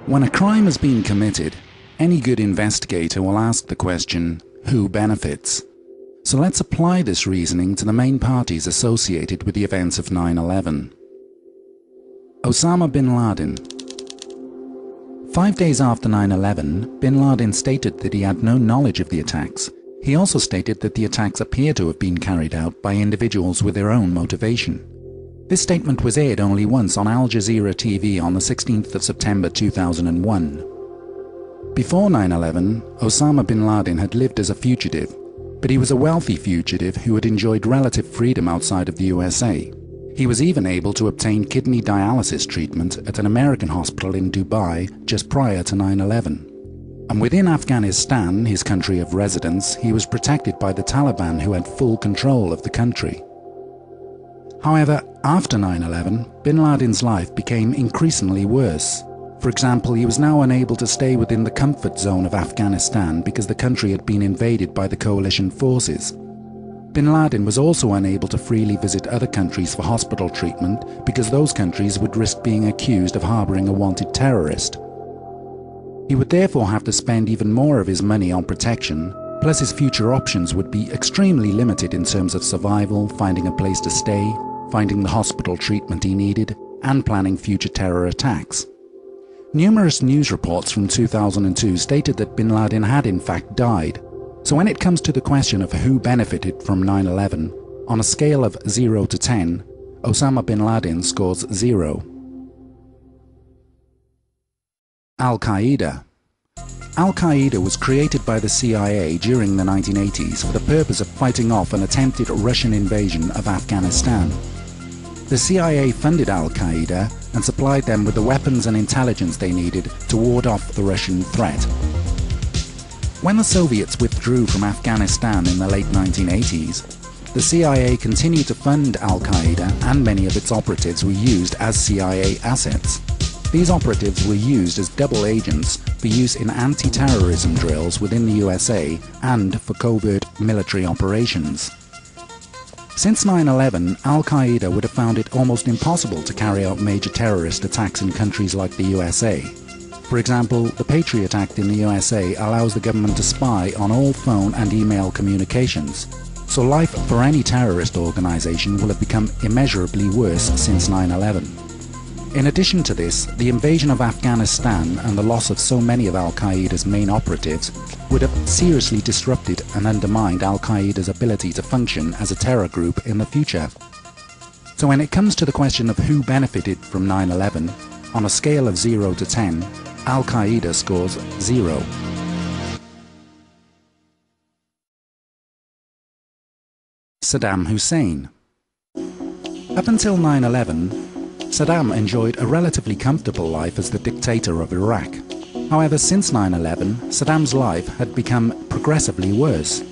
When a crime has been committed, any good investigator will ask the question, who benefits? So let's apply this reasoning to the main parties associated with the events of 9/11. Osama bin Laden. 5 days after 9/11, bin Laden stated that he had no knowledge of the attacks. He also stated that the attacks appear to have been carried out by individuals with their own motivation. This statement was aired only once on Al Jazeera TV on the 16th of September 2001. Before 9/11, Osama bin Laden had lived as a fugitive, but he was a wealthy fugitive who had enjoyed relative freedom outside of the USA. He was even able to obtain kidney dialysis treatment at an American hospital in Dubai just prior to 9/11. And within Afghanistan, his country of residence, he was protected by the Taliban, who had full control of the country. However, after 9/11, bin Laden's life became increasingly worse. For example, he was now unable to stay within the comfort zone of Afghanistan because the country had been invaded by the coalition forces. Bin Laden was also unable to freely visit other countries for hospital treatment because those countries would risk being accused of harboring a wanted terrorist. He would therefore have to spend even more of his money on protection, plus his future options would be extremely limited in terms of survival, finding a place to stay, finding the hospital treatment he needed, and planning future terror attacks. Numerous news reports from 2002 stated that bin Laden had in fact died. So when it comes to the question of who benefited from 9/11, on a scale of 0 to 10, Osama bin Laden scores 0. Al-Qaeda. Al-Qaeda was created by the CIA during the 1980s for the purpose of fighting off an attempted Russian invasion of Afghanistan. The CIA funded Al-Qaeda and supplied them with the weapons and intelligence they needed to ward off the Russian threat. When the Soviets withdrew from Afghanistan in the late 1980s, the CIA continued to fund Al-Qaeda, and many of its operatives were used as CIA assets. These operatives were used as double agents for use in anti-terrorism drills within the USA and for covert military operations. Since 9/11, Al-Qaeda would have found it almost impossible to carry out major terrorist attacks in countries like the USA. For example, the Patriot Act in the USA allows the government to spy on all phone and email communications. So life for any terrorist organization will have become immeasurably worse since 9/11. In addition to this, the invasion of Afghanistan and the loss of so many of Al-Qaeda's main operatives would have seriously disrupted and undermined Al-Qaeda's ability to function as a terror group in the future. So when it comes to the question of who benefited from 9/11, on a scale of 0 to 10, Al-Qaeda scores 0. Saddam Hussein. Up until 9/11, Saddam enjoyed a relatively comfortable life as the dictator of Iraq. However, since 9/11, Saddam's life had become progressively worse.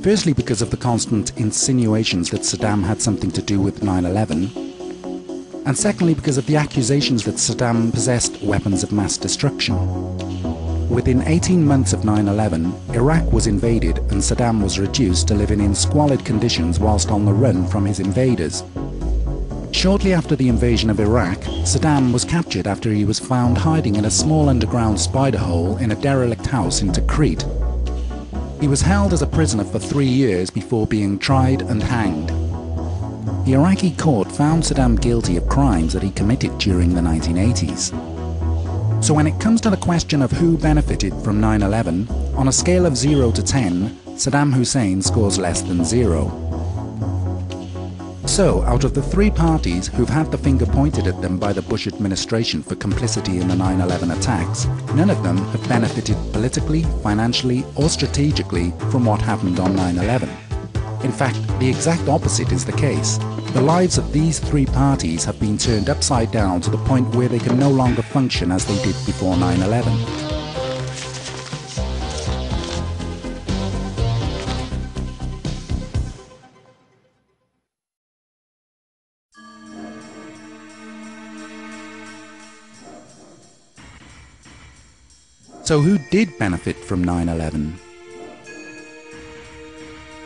Firstly, because of the constant insinuations that Saddam had something to do with 9/11, and secondly because of the accusations that Saddam possessed weapons of mass destruction. Within 18 months of 9/11, Iraq was invaded and Saddam was reduced to living in squalid conditions whilst on the run from his invaders. Shortly after the invasion of Iraq, Saddam was captured after he was found hiding in a small underground spider hole in a derelict house in Tikrit. He was held as a prisoner for 3 years before being tried and hanged. The Iraqi court found Saddam guilty of crimes that he committed during the 1980s. So when it comes to the question of who benefited from 9/11, on a scale of 0 to 10, Saddam Hussein scores less than 0. So, out of the 3 parties who've had the finger pointed at them by the Bush administration for complicity in the 9/11 attacks, none of them have benefited politically, financially, or strategically from what happened on 9/11. In fact, the exact opposite is the case. The lives of these 3 parties have been turned upside down to the point where they can no longer function as they did before 9/11. So who did benefit from 9/11?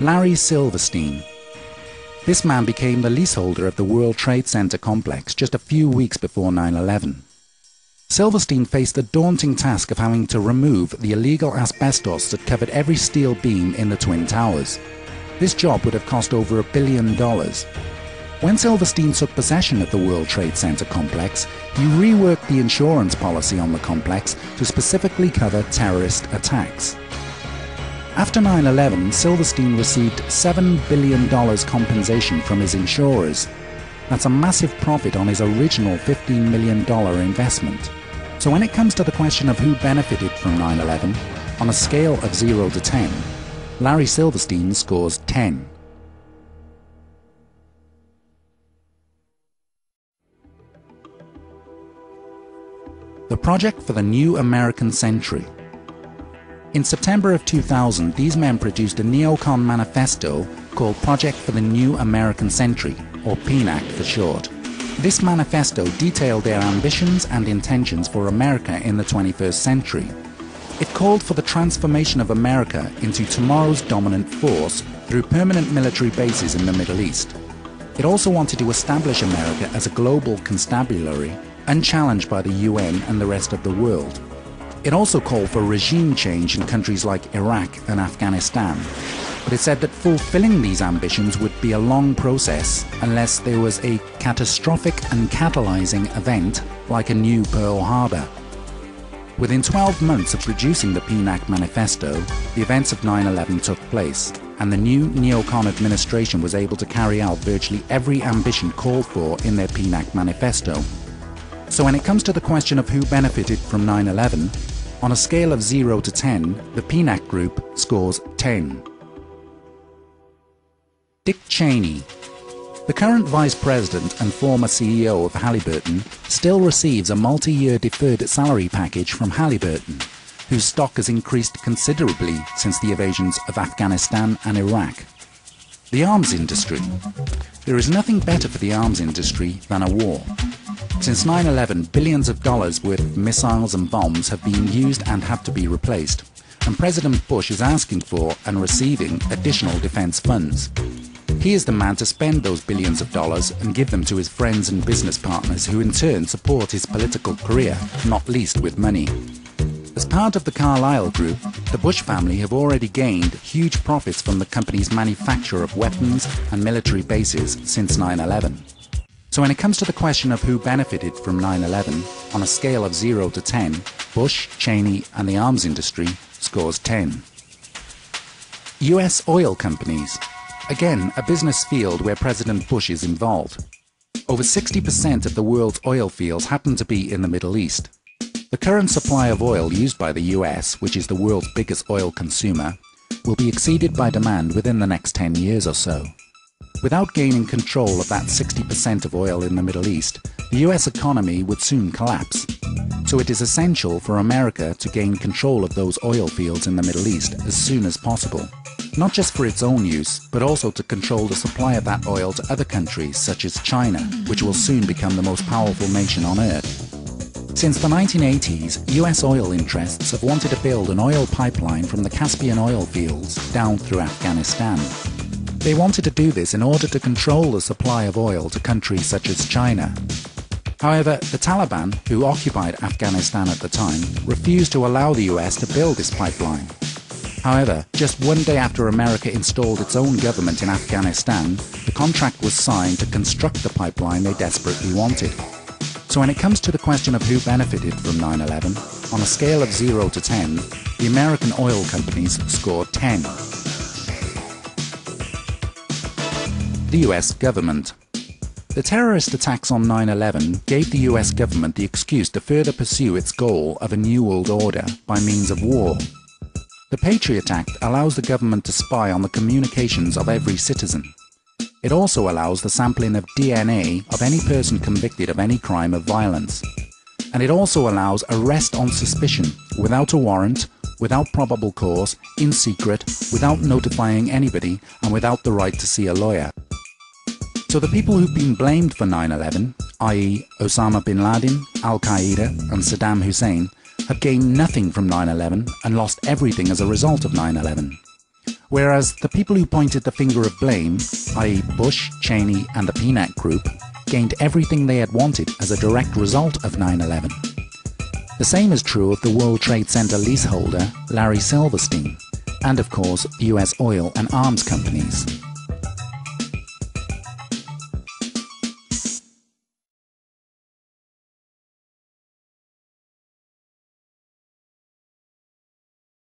Larry Silverstein. This man became the leaseholder of the World Trade Center complex just a few weeks before 9/11. Silverstein faced the daunting task of having to remove the illegal asbestos that covered every steel beam in the Twin Towers. This job would have cost over $1 billion. When Silverstein took possession of the World Trade Center complex, he reworked the insurance policy on the complex to specifically cover terrorist attacks. After 9/11, Silverstein received $7 billion compensation from his insurers. That's a massive profit on his original $15 million investment. So when it comes to the question of who benefited from 9/11, on a scale of 0 to 10, Larry Silverstein scores 10. The project for the new American century. In September of 2000, these men produced a neocon manifesto called Project for the New American Century, or PNAC for short. This manifesto detailed their ambitions and intentions for America in the 21st century. It called for the transformation of America into tomorrow's dominant force through permanent military bases in the Middle East. It also wanted to establish America as a global constabulary, unchallenged by the UN and the rest of the world. It also called for regime change in countries like Iraq and Afghanistan, but it said that fulfilling these ambitions would be a long process unless there was a catastrophic and catalyzing event like a new Pearl Harbor. Within 12 months of producing the PNAC manifesto, the events of 9/11 took place, and the new neocon administration was able to carry out virtually every ambition called for in their PNAC manifesto. So when it comes to the question of who benefited from 9/11, on a scale of 0 to 10, the PNAC group scores 10. Dick Cheney. The current Vice President and former CEO of Halliburton still receives a multi-year deferred salary package from Halliburton, whose stock has increased considerably since the invasions of Afghanistan and Iraq. The arms industry. There is nothing better for the arms industry than a war. Since 9/11, billions of dollars worth of missiles and bombs have been used and have to be replaced, and President Bush is asking for and receiving additional defense funds. He is the man to spend those billions of dollars and give them to his friends and business partners, who in turn support his political career, not least with money. As part of the Carlyle Group, the Bush family have already gained huge profits from the company's manufacture of weapons and military bases since 9/11. So when it comes to the question of who benefited from 9/11, on a scale of 0 to 10, Bush, Cheney and the arms industry scores 10. US oil companies. Again, a business field where President Bush is involved. Over 60% of the world's oil fields happen to be in the Middle East. The current supply of oil used by the US, which is the world's biggest oil consumer, will be exceeded by demand within the next 10 years or so. Without gaining control of that 60% of oil in the Middle East, the US economy would soon collapse. So it is essential for America to gain control of those oil fields in the Middle East as soon as possible. Not just for its own use, but also to control the supply of that oil to other countries such as China, which will soon become the most powerful nation on earth. Since the 1980s, US oil interests have wanted to build an oil pipeline from the Caspian oil fields down through Afghanistan. They wanted to do this in order to control the supply of oil to countries such as China. However, the Taliban, who occupied Afghanistan at the time, refused to allow the US to build this pipeline. However, just one day after America installed its own government in Afghanistan, the contract was signed to construct the pipeline they desperately wanted. So when it comes to the question of who benefited from 9/11, on a scale of 0 to 10, the American oil companies scored 10. The US government. The terrorist attacks on 9/11 gave the US government the excuse to further pursue its goal of a new world order by means of war. The Patriot Act allows the government to spy on the communications of every citizen. It also allows the sampling of DNA of any person convicted of any crime of violence. And it also allows arrest on suspicion, without a warrant, without probable cause, in secret, without notifying anybody, and without the right to see a lawyer. So the people who've been blamed for 9/11, i.e. Osama bin Laden, Al-Qaeda and Saddam Hussein, have gained nothing from 9/11 and lost everything as a result of 9/11. Whereas the people who pointed the finger of blame, i.e. Bush, Cheney and the PNAC group, gained everything they had wanted as a direct result of 9/11. The same is true of the World Trade Center leaseholder, Larry Silverstein, and of course, US oil and arms companies.